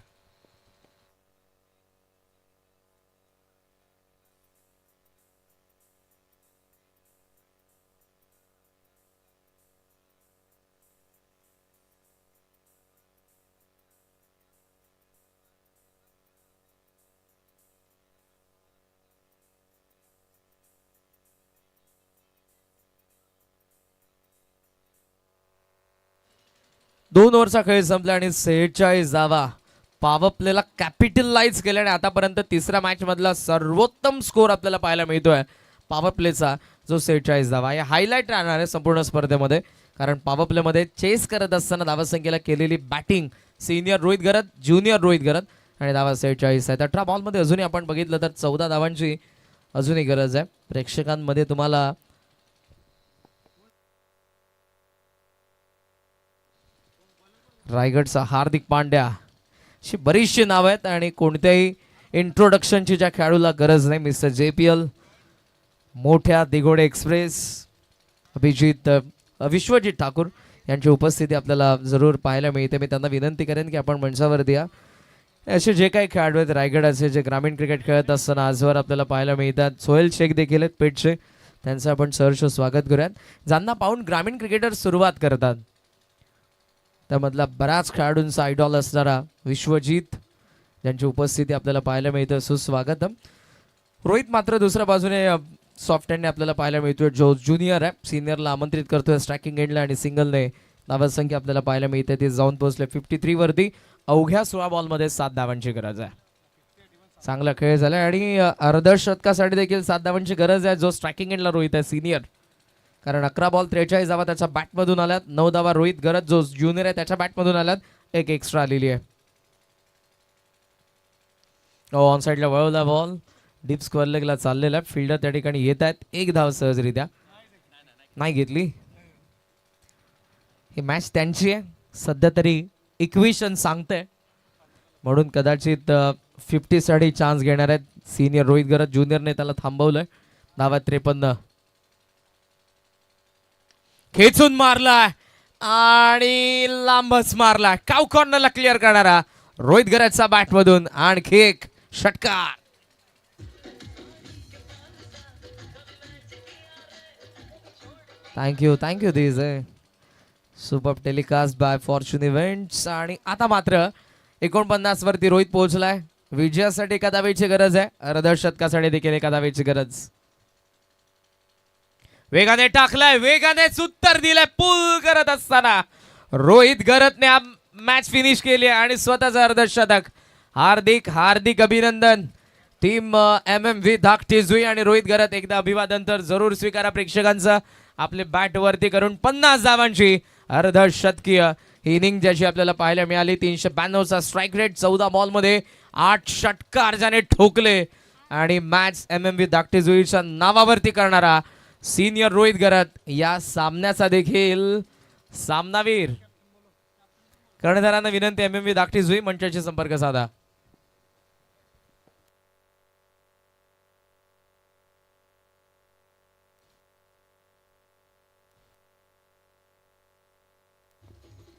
दोन ओव्हरचा खेळ संपला आणि 46 धावा पॉवर प्लेला कॅपिटलाइज केल्याने आतापर्यंत तिसऱ्या मॅच मधला सर्वोत्तम स्कोर आपल्याला पाहायला मिळतोय पॉवर प्लेचा जो 46 धावा. हे हायलाइट राहणार आहे संपूर्ण स्पर्धेमध्ये कारण पॉवर प्ले मध्ये चेस करत असताना धावसंख्येला केलेली batting senior Rohit Garat, junior Rohit Garat आणि धावा 46 आहेत. 18 बॉलमध्ये अजूनही आपण बघितलं तर 14 धावांची अजूनही गरज आहे. प्रेक्षकांमध्ये तुम्हाला रायगडचा हार्दिक पांड्या अशी बरीचशी नाव आहेत आणि कोणत्याही इंट्रोडक्शनची ज्या खेळाडूला गरज नाही. मिस्टर JPL, मोठ्या दिघोडे एक्सप्रेस, विश्वजित ठाकूर यांची उपस्थिती आपल्याला जरूर पाहायला मिळते. मी त्यांना विनंती करेन की आपण मंचावरती या. असे जे काही खेळाडू आहेत रायगडाचे जे ग्रामीण क्रिकेट खेळत असताना आजवर आपल्याला पाहायला मिळतात. सोहेल शेख देखील आहेत पेठचे, त्यांचं आपण सहर्ष स्वागत करूयात. ज्यांना पाहून ग्रामीण क्रिकेटर सुरुवात करतात त्यामधला बऱ्याच खेळाडूंचा आयडॉल असणारा विश्वजित ज्यांची उपस्थिती आपल्याला पाहायला मिळतं. सुस्वागतम. रोहित मात्र दुसऱ्या बाजूने सॉफ्ट हँडने आपल्याला पाहायला मिळतोय जो ज्युनियर आहे. सिनियरला आमंत्रित करतोय स्ट्रायकिंग एंडला आणि सिंगलने धावसंख्या आपल्याला पाहायला मिळते. ते जाऊन पोहोचले 53 वरती. अवघ्या 16 बॉलमध्ये 7 धावांची गरज आहे. चांगला खेळ झाला आणि अर्ध शतकासाठी देखील 7 धावांची गरज आहे. जो स्ट्रायकिंग एंडला रोहित आहे सिनियर, कारण 11 बॉल 43 धावा त्याच्या बॅटमधून आल्यात. 9 धावा रोहित गरज जो ज्युनियर आहे त्याच्या बॅटमधून आल्यात. एक एक्स्ट्रा आलेली आहे. ऑन साईडला वळवला बॉल, डीप स्क्वेअर लेगला चाललेला आहे. फिल्डर त्या ठिकाणी येत आहेत. एक धाव सहजरित्या नाही घेतली. ही मॅच त्यांची आहे सध्या तरी इक्वेशन सांगते म्हणून कदाचित 50 साठी चान्स घेणार आहेत सिनियर रोहित गरज. ज्युनियरने त्याला थांबवलंय. धावा 53. खेचून मारलाय आणि लांबच मारलाय. काव कॉर्नरला क्लिअर करणारा रोहित गरजचा बॅटमधून आणखी एक षटकार. Thank you this super telecast by fortune events. आणि आता मात्र 49 वरती रोहित पोहोचलाय. विजयासाठी एका धावेची गरज आहे. अर्ध शतकासाठी देखील एका धावेची गरज. वेगाने टाकलाय, वेगानेच उत्तर दिलंय. पुल करत असताना रोहित गरतने मॅच फिनिश केली आणि स्वतःचं अर्धशतक. हार्दिक अभिनंदन. टीम MMV धाकटी जुई आणि रोहित गरत एकदा अभिवादन तर जरूर स्वीकारा प्रेक्षकांचं. आपले बॅट वरती करून 50 धावांची अर्धशतकीय इनिंग ज्याची आपल्याला पाहायला मिळाली. 392चा स्ट्राईक रेट. 14 बॉलमध्ये 8 षटकार ज्याने ठोकले आणि मॅच MMV धाकटी जुईच्या नावावरती करणारा सिनियर रोहित गरत या सामन्याचा देखील सामनावीर. कर्णधारांना विनंती MMV धाकटी जुई मंचाशी संपर्क साधा.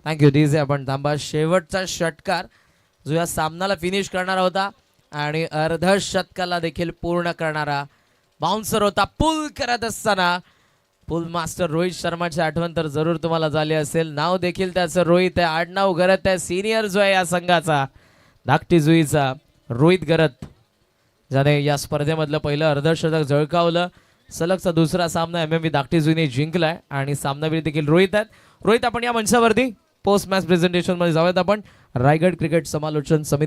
Thank you DJ. आपण थांबा. शेवटचा षटकार जो या सामनाला फिनिश करणार होता आणि अर्धशतकाला देखील पूर्ण करणारा बाउन्सर होता पुल करत असताना. पुल मास्टर रोहित शर्माची आठवण तर जरूर तुम्हाला झाली असेल. नाव देखील त्याचं रोहित आहे, आडनाव गरत आहे. सिनियर जो आहे या संघाचा धाकटी जुईचा रोहित गरत, ज्याने या स्पर्धेमधलं पहिलं अर्धशतक झळकावलं. सलगचा दुसरा सामना MMV धाकटी जुईने जिंकलाय आणि सामनावीर देखील रोहित आहेत. रोहित, आपण या मंचावरती पोस्ट मॅच प्रेझेंटेशन मध्ये जाऊयात. आपण रायगड क्रिकेट समालोचन समिती